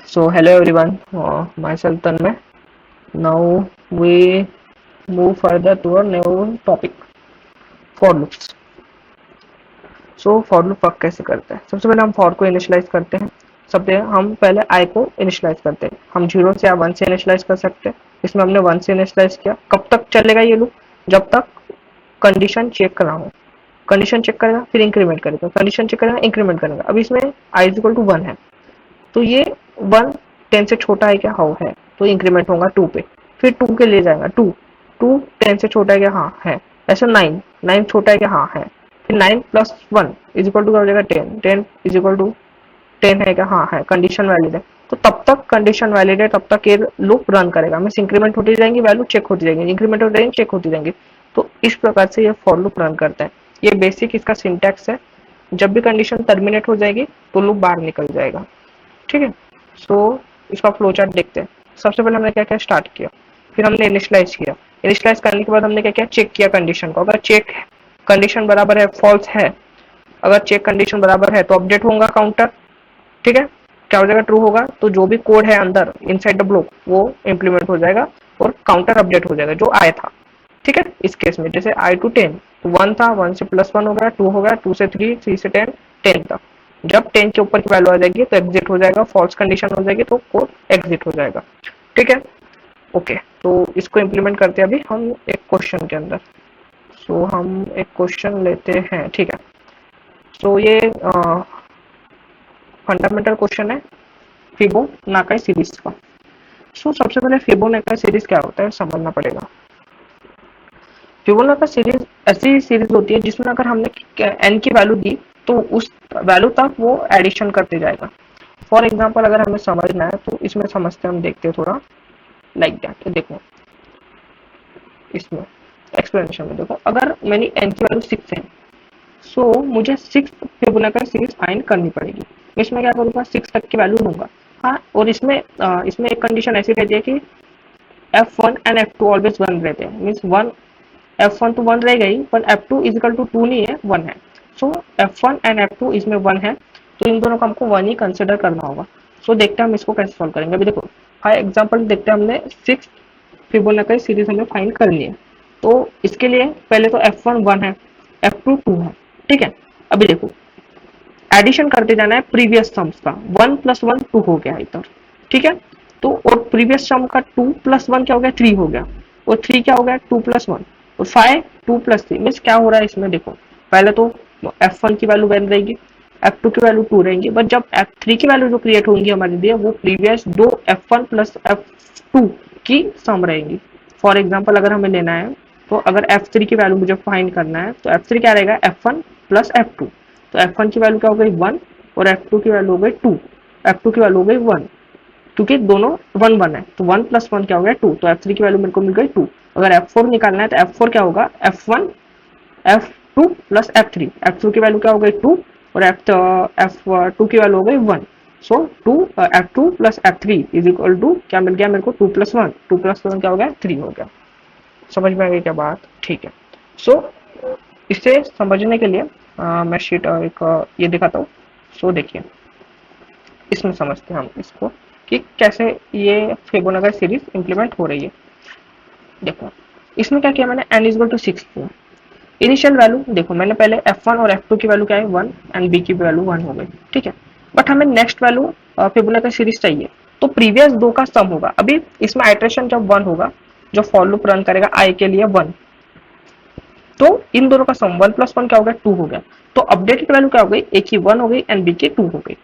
So hello everyone, myself Tanmay. Now we move further to a new topic, for loops. So for loop work कैसे करते हैं? सबसे पहले हम for को इनिशियलाइज करते हैं. सबसे हम पहले I को इनिशियलाइज करते हैं. हम 0 से या 1 से इनिशियलाइज कर सकते हैं. इसमें हमने 1 से इनिशियलाइज किया. कब तक चलेगा ये लूप? जब तक कंडीशन चेक करना हो. कंडीशन चेक करेगा, फिर इंक्रीमेंट करेगा. कंडीशन चेक करेगा, इंक्रीमेंट करेगा. अब इसमें I इज इक्वल टू 1 है, तो ये 1 10 से छोटा है क्या? हाँ है, तो इंक्रीमेंट होगा 2 पे. फिर 2 के लिए जाएगा, 2 2 10 से छोटा है क्या? हाँ है. ऐसे 9 9 छोटा है क्या? हाँ है. फिर 9 प्लस 1 इज इक्वल टू क्या हो जाएगा? 10 10 इज इक्वल टू 10 है क्या? हाँ है. कंडीशन वैलिड है, तो तब तक कंडीशन वैलिड है, तब तक ये लूप रन करेगा. मीन्स इंक्रीमेंट होती जाएंगी, वैल्यू चेक होती जाएंगी, इंक्रीमेंट होती जाएंगी, चेक होती जाएंगी. तो इस प्रकार से ये फॉर लूप रन करता है. ये बेसिक इसका सिंटैक्स है. जब भी कंडीशन टर्मिनेट हो जाएगी तो लूप बाहर निकल जाएगा. ठीक है. सो इसका फ्लो चार्ट देखते हैं. सबसे पहले हमने क्या क्या स्टार्ट किया, फिर हमने इनिशियलाइज किया. इनिशियलाइज करने के बाद हमने क्या क्या चेक किया कंडीशन को. अगर चेक कंडीशन बराबर है, फॉल्स है, अगर चेक कंडीशन बराबर है तो अपडेट होगा काउंटर. ठीक है. क्या हो जाएगा? ट्रू होगा, तो जो भी कोड है अंदर इनसाइड द ब्लॉक वो इम्प्लीमेंट हो जाएगा और काउंटर अपडेट हो जाएगा जो आया था. ठीक है. इस केस में जैसे आई टू 10, तो 1 था, 1 से प्लस 1 हो गया, 2 हो गया, 2 से 3, 3 से 10, 10 तक. जब 10 के ऊपर की वैल्यू आ जाएगी तो एग्जिट हो जाएगा. फॉल्स कंडीशन हो जाएगी तो कोड एग्जिट हो जाएगा. ठीक है. ओके, तो इसको इम्प्लीमेंट करते हैं अभी हम एक क्वेश्चन के अंदर. सो हम एक क्वेश्चन लेते हैं. ठीक है. सो ये फंडामेंटल क्वेश्चन है फिबोनाची सीरीज का. सो सबसे पहले फिबोनाची सीरीज क्या होता है समझना पड़ेगा. फिबोनाची सीरीज ऐसी सीरीज होती है जिसमें अगर हमने एन की वैल्यू दी तो उस वैल्यू तक वो एडिशन करते जाएगा. फॉर एग्जांपल अगर हमें समझना है तो इसमें समझते हम देखते हैं थोड़ा लाइक दैट. देखो इसमें एक्सप्लेनेशन में देखो, अगर मैंने एन की वैल्यू 6 है, सो मुझे 6 फिबोनाची सीरीज फाइंड करनी पड़ेगी. इसमें क्या करूंगा? 6 तक की वैल्यू लूंगा. हाँ, और इसमें एक कंडीशन ऐसी रहती है कि F1 एंड F2 ऑलवेज 1 रहते हैं. मीन्स 1 F1 तो 1 रह गई, पर F2 इजिकल टू 2 नहीं है, 1 है. सो F1 एंड F2 इसमें 1 है, तो इन दोनों को हमको 1 ही कंसिडर करना होगा. सो देखते हैं हम इसको कैसे सॉल्व करेंगे. अभी देखो फॉर एग्जांपल देखते हैं, हमने 6 फिबोनाची सीरीज हमें फाइंड करनी है. तो इसके लिए पहले तो F1 1 है, F2 2 है. ठीक है. अभी देखो एडिशन करते जाना है प्रीवियस सम्स का. 1 प्लस 1 2 हो गया इधर. ठीक है. तो और प्रीवियस सम का 2 प्लस 1 क्या हो गया? 3 हो गया. और 3 क्या हो गया? 2 प्लस 1. और 5 2 प्लस 3 मीन्स क्या हो रहा है इसमें? देखो पहले तो F1 की वैल्यू 1 रहेगी, F2 की वैल्यू 2 रहेंगी, बट जब F3 की वैल्यू जो क्रिएट होंगी हमारे लिए वो प्रीवियस दो F1 प्लस F2 की सम रहेंगी. फॉर एग्जाम्पल अगर हमें लेना है तो अगर F3 की वैल्यू मुझे फाइंड करना है तो F3 क्या रहेगा? F1 plus F2. तो F1 की वैल्यू क्या हो गई? 1 और F2 की वैल्यू हो गई 2. F2 की वैल्यू हो गई 1, क्योंकि दोनों 1 1 है, तो 1 प्लस 1 क्या हो गया? 2. तो F3 की वैल्यू मेरे को मिल गई 2. अगर F4 निकालना है तो F4 क्या होगा? F1 F2 plus F3. F2 की वैल्यू क्या हो गई? 2 और F2 की वैल्यू हो गई 1. So 2 F2 plus F3 is equal to क्या मिल गया मेरे को? 2 प्लस 1. 2 प्लस 1 क्या हो गया? 3 हो गया. समझ में आ गई क्या बात? ठीक है. सो इसे समझने के लिए मैं शीट एक ये दिखाता हूँ. सो देखिए इसमें समझते हैं हम इसको कि कैसे ये फिबोनाची सीरीज इंप्लीमेंट हो रही है. देखो इसमें क्या किया मैंने? n इज इक्वल टू 6 किया. इनिशियल वैल्यू देखो मैंने पहले F1 और F2 की वैल्यू क्या है? 1 एंड B की वैल्यू 1 हो गई. ठीक है. बट हमें नेक्स्ट वैल्यू फिबोनाची सीरीज चाहिए, तो प्रीवियस दो का सम होगा. अभी इसमें आइटरेशन जब 1 होगा, जो फॉर लूप रन करेगा I के लिए 1, तो इन दोनों का सम 1 प्लस 1 क्या हो गया? 2 हो गया. तो अपडेटेड वैल्यू क्या हो गई? A की 1 हो गई एंड B की 2 हो गई.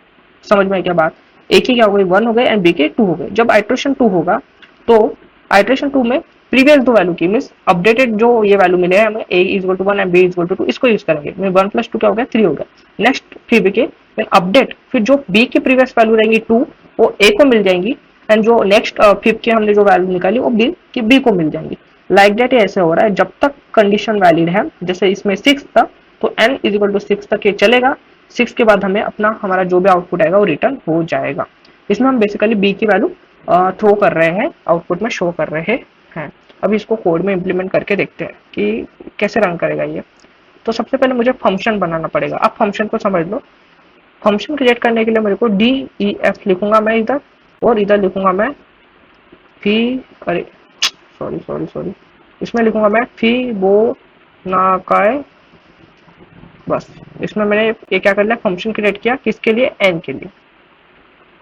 समझ में आई क्या बात? A की क्या हो गई? 1 हो गई एंड B की 2 हो गई. जब आइटरेशन 2 होगा तो आइटरेशन 2 में प्रीवियस दो वैल्यू की मीन्स अपडेटेड जो ये वैल्यू मिले हैं हमें, A is equal to 1 and B is equal to 2, इसको यूज करेंगे. 1 प्लस 2 क्या हो गया? 3 हो गया. नेक्स्ट फिर B के अपडेट, फिर जो B की प्रीवियस वैल्यू रहेंगी 2 वो A को मिल जाएंगी, एंड जो नेक्स्ट फिर के हमने जो वैल्यू निकाली वो B को मिल जाएंगी. लाइक दैट ऐसे हो रहा है जब तक कंडीशन वैलिड है. जैसे इसमें 6 था तो n इज इक्वल टू 6 तक ये चलेगा. 6 के बाद हमें अपना हमारा जो भी आउटपुट आएगा वो रिटर्न हो जाएगा. इसमें हम बेसिकली B की वैल्यू थ्रो कर रहे हैं, आउटपुट में शो कर रहे हैं. अभी इसको कोड में इम्प्लीमेंट करके देखते हैं कि कैसे रन करेगा ये. तो सबसे पहले मुझे फंक्शन बनाना पड़ेगा. आप फंक्शन को समझ लो. फंक्शन क्रिएट करने के लिए मेरे को DEF लिखूंगा मैं इधर, और इधर लिखूंगा मैं फी, अरे सॉरी सॉरी सॉरी, इसमें लिखूंगा मैं फिबोनाची। बस इसमें मैंने ये क्या कर लिया, फंक्शन क्रिएट किया किसके लिए, एन के लिए,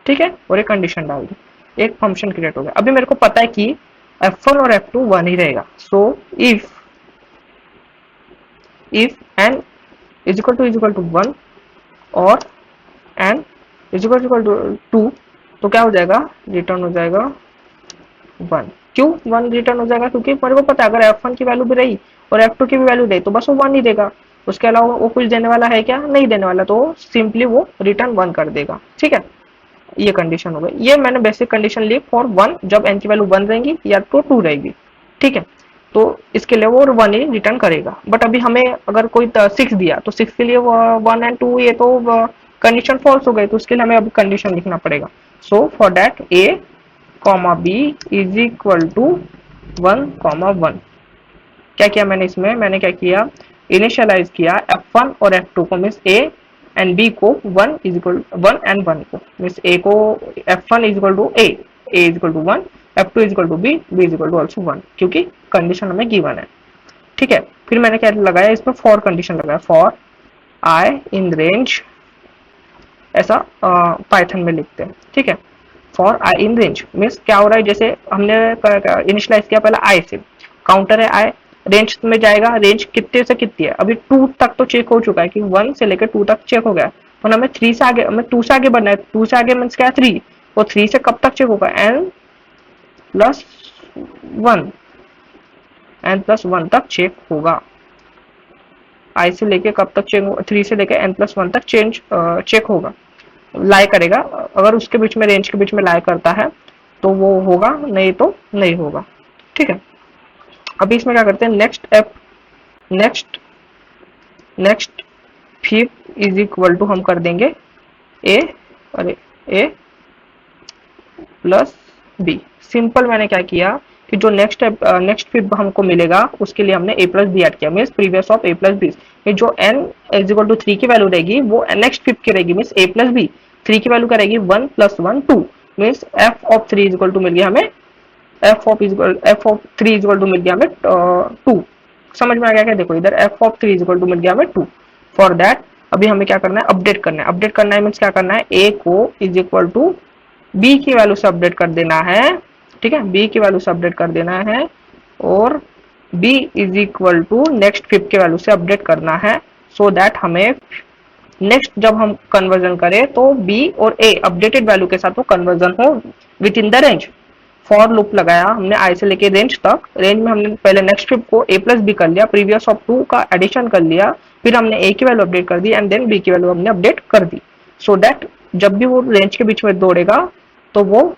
ठीक है, और एक कंडीशन डाल दी, एक फंक्शन क्रिएट हो गया। अभी मेरे को पता है कि F1 और F2 वन ही रहेगा। So if N is equal to one और N is equal to two, तो क्या हो जाएगा, रिटर्न हो जाएगा वन। क्यों वन रिटर्न हो जाएगा, क्योंकि मेरे को पता है अगर F1 की वैल्यू भी रही और F2 की भी वैल्यू रही तो बस वो वन ही देगा, उसके अलावा वो कुछ देने वाला है क्या, नहीं देने वाला, तो सिंपली वो रिटर्न वन कर देगा, ठीक है। ये कंडीशन हो गई, ये मैंने बेसिक कंडीशन ली फॉर वन, जब एन की वैल्यू वन रहेगी या तो टू रहेगी, ठीक है। तो इसके लिए वो वन ही रिटर्न करेगा। बट अभी हमें अगर कोई सिक्स दिया तो सिक्स के लिए वन एंड टू ये तो कंडीशन फॉल्स हो गई, तो उसके लिए हमें अभी कंडीशन लिखना पड़ेगा। So for that A comma B is equal to one comma one. क्या किया मैंने इसमें, मैंने क्या किया, इनिशियलाइज किया F1 और F2 को, मीन्स ए एंड बी को one is equal one and one को, मीन्स ए को F1 is equal to A is equal to one, F2 is equal to B is equal to also one, क्योंकि condition हमें given है, ठीक है। फिर मैंने क्या लगाया इसमें, फॉर कंडीशन लगाया, फॉर आई इन रेंज, ऐसा पाइथन में लिखते हैं, ठीक है। For i in range means क्या हो रहा है, जैसे हमने इनिशियलाइज किया पहले आई से, काउंटर है आई, रेंज में जाएगा, रेंज कितने से कितनी है, अभी टू तक तो चेक हो चुका है कि वन से लेकर टू तक चेक हो गया, और हमें थ्री से आगे, हमें टू से आगे बढ़ना है, टू से आगे मीन्स क्या है थ्री, और थ्री से कब तक चेक होगा, N plus one, N plus one तक चेक होगा। आई से लेके कब तक चेक, थ्री से लेके एन प्लस वन तक चेक होगा, लाई करेगा, अगर उसके बीच में, रेंज के बीच में लाई करता है तो वो होगा, नहीं तो नहीं होगा, ठीक है। अभी इसमें क्या करते हैं, next fifth is equal to हम कर देंगे ए, अरे ए प्लस बी। सिंपल मैंने क्या किया कि जो नेक्स्ट फिफ्थ हमको मिलेगा उसके लिए हमने ए प्लस बी ऐड किया, means previous of A plus B. ये जो N is equal to three की वैल्यू रहेगी वो नेक्स्ट फिफ्थ की रहेगी, means A plus B, three की वैल्यू क्या रहेगी, one plus one two, means F of three is equal to मिल गया हमें, F of three is equal to मिल गया हमें टू। समझ में आ गया क्या, देखो इधर F of three is equal to मिल गया हमें टू। फॉर दैट अभी हमें क्या करना है, अपडेट करना है, अपडेट करना है मीन्स क्या करना है, ए को इज इक्वल टू बी की वैल्यू से अपडेट कर देना है, ठीक है, बी की वैल्यू से अपडेट कर देना है, और B is equal to next fifth की वैल्यू से अपडेट करना है, सो दैट हमें नेक्स्ट जब हम कन्वर्जन करें तो बी और ए अपडेटेड वैल्यू के साथ वो कन्वर्जन हो with in the range. For loop लगाया हमने आई से लेके रेंज तक, रेंज में हमने पहले नेक्स्ट फिफ्थ को ए प्लस बी कर लिया, प्रीवियस ऑफ टू का एडिशन कर लिया, फिर हमने ए की वैल्यू अपडेट कर दी एंड देन बी की वैल्यू हमने अपडेट कर दी, सो दैट जब भी वो रेंज के बीच में दौड़ेगा तो वो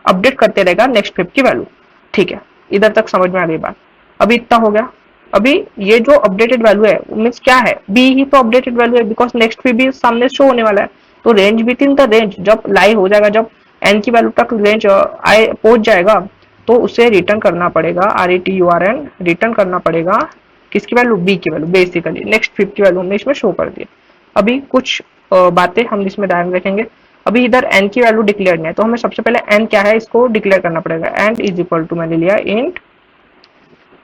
अपडेट करते रहेगा नेक्स्ट फिफ्थ की वैल्यू, ठीक है। इधर तक समझ में आ गई बात, अभी इतना हो गया। अभी ये जो अपडेटेड वैल्यू है मीन्स क्या है, बी ही तो अपडेटेड वैल्यू है, बिकॉज नेक्स्ट फिफ्थ भी सामने शो होने वाला है, तो range with in the range जब लाई हो जाएगा, जब एन की वैल्यू तक रेंज आई पहुंच जाएगा तो उसे रिटर्न करना पड़ेगा, RETURN रिटर्न करना पड़ेगा किसकी वैल्यू, बी की वैल्यू, बेसिकली नेक्स्ट फिफ्थ की वैल्यू हमने इसमें शो कर दिया। अभी कुछ बातें हम इसमें ध्यान रखेंगे। अभी इधर एन की वैल्यू डिक्लेयर नहीं है, तो हमें सबसे पहले एन क्या है इसको डिक्लेयर करना पड़ेगा, एंड इज इक्वल टू मैंने लिया इंट,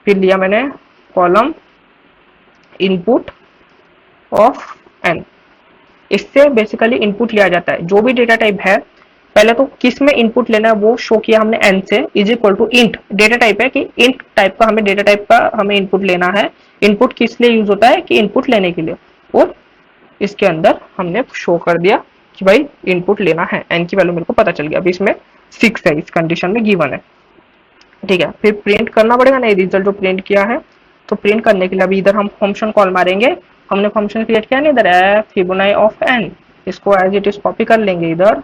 फिर लिया मैंने कॉलम इनपुट ऑफ एन। इससे बेसिकली इनपुट लिया जाता है, जो भी डेटा टाइप है, पहले तो किस में इनपुट लेना है वो शो किया हमने एन से, is equal to int, data type है कि इंट टाइप का हमें डेटा टाइप का हमें इनपुट लेना है। इनपुट किस लिए यूज होता है कि इनपुट लेने के लिए, और इसके अंदर हमने शो कर दिया कि भाई इनपुट लेना है, एन की वैल्यू मेरे को पता चल गया, अभी इसमें 6 है, इस कंडीशन में गिवन है, ठीक है। फिर प्रिंट करना पड़ेगा ना रिजल्ट जो प्रिंट किया है, तो प्रिंट करने के लिए अभी इधर हम फंक्शन कॉल मारेंगे, हमने फंक्शन क्रिएट किया ना इधर फिबोनाची ऑफ एन, इसको एज इट इज कॉपी कर लेंगे इधर,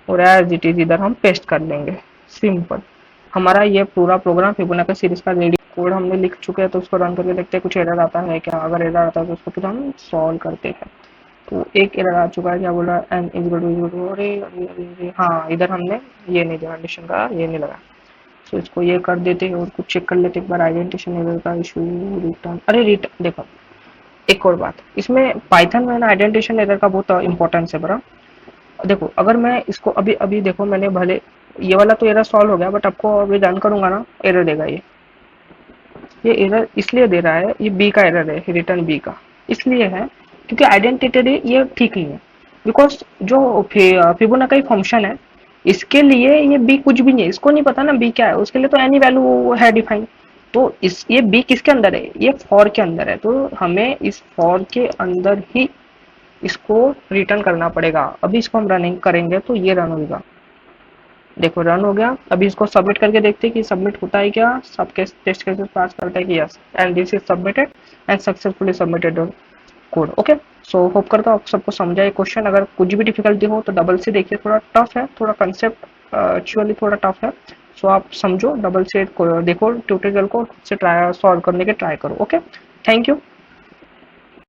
और एज इट इज इधर हम पेस्ट कर लेंगे। सिंपल हमारा ये पूरा प्रोग्राम फिबोनाची सीरीज का रेडी कोड हमने लिख चुके हैं, तो उसको रन करके देखते हैं कुछ एरर आता है क्या, अगर एरर आता है तो उसको फिर हम सॉल्व करते हैं। तो एक एरर आ चुका है, क्या बोल रहा है, एन इज इक्वल टू, अरे हाँ इधर हमने ये नहीं दिया, कंडीशन का ये नहीं लगा, तो इसको ये कर देते हैं और कुछ चेक कर लेते एक बार, आइडेंटिफिकेशन एरर का इशू, रिटर्न, अरे रिटर्न देखो एक और बात, इसमें पाइथन में ना आइडेंटिफिकेशन एरर का बहुत इंपॉर्टेंस है बड़ा। देखो अगर मैं इसको अभी अभी देखो, मैंने भले ये वाला तो एरर सॉल्व हो गया, बट आपको अभी रन करूंगा ना, एरर देगा ये एरर इसलिए दे रहा है, ये बी का एरर है, रिटर्न बी का इसलिए है क्योंकि आइडेंटिटी ये ठीक नहीं है। बिकॉज जो फिबोनाची फंक्शन है, इसके लिए ये बी कुछ भी नहीं है, इसको नहीं पता ना बी क्या है, उसके लिए तो एनी वैल्यू है डिफाइन। तो इस ये बी किसके अंदर है, ये फॉर के अंदर है, तो हमें इस फॉर के अंदर ही इसको रिटर्न करना पड़ेगा। अभी इसको हम रनिंग करेंगे तो ये रन होगा। देखो रन हो गया। अभी इसको सबमिट करके देखते हैं कि सबमिट होता है क्या, सब केस टेस्ट केसेस पास करता है कि yes, and this is submitted and successfully submitted code. Okay, so hope करता हूँ आप सबको समझा ये क्वेश्चन। अगर कुछ भी डिफिकल्टी हो तो डबल से देखिए, थोड़ा टफ है, थोड़ा कंसेप्ट एक्चुअली थोड़ा टफ है। सो आप समझो, डबल से देखो ट्यूटोरियल को, खुद से ट्राई सॉल्व करने के ट्राई करो। Okay, thank you.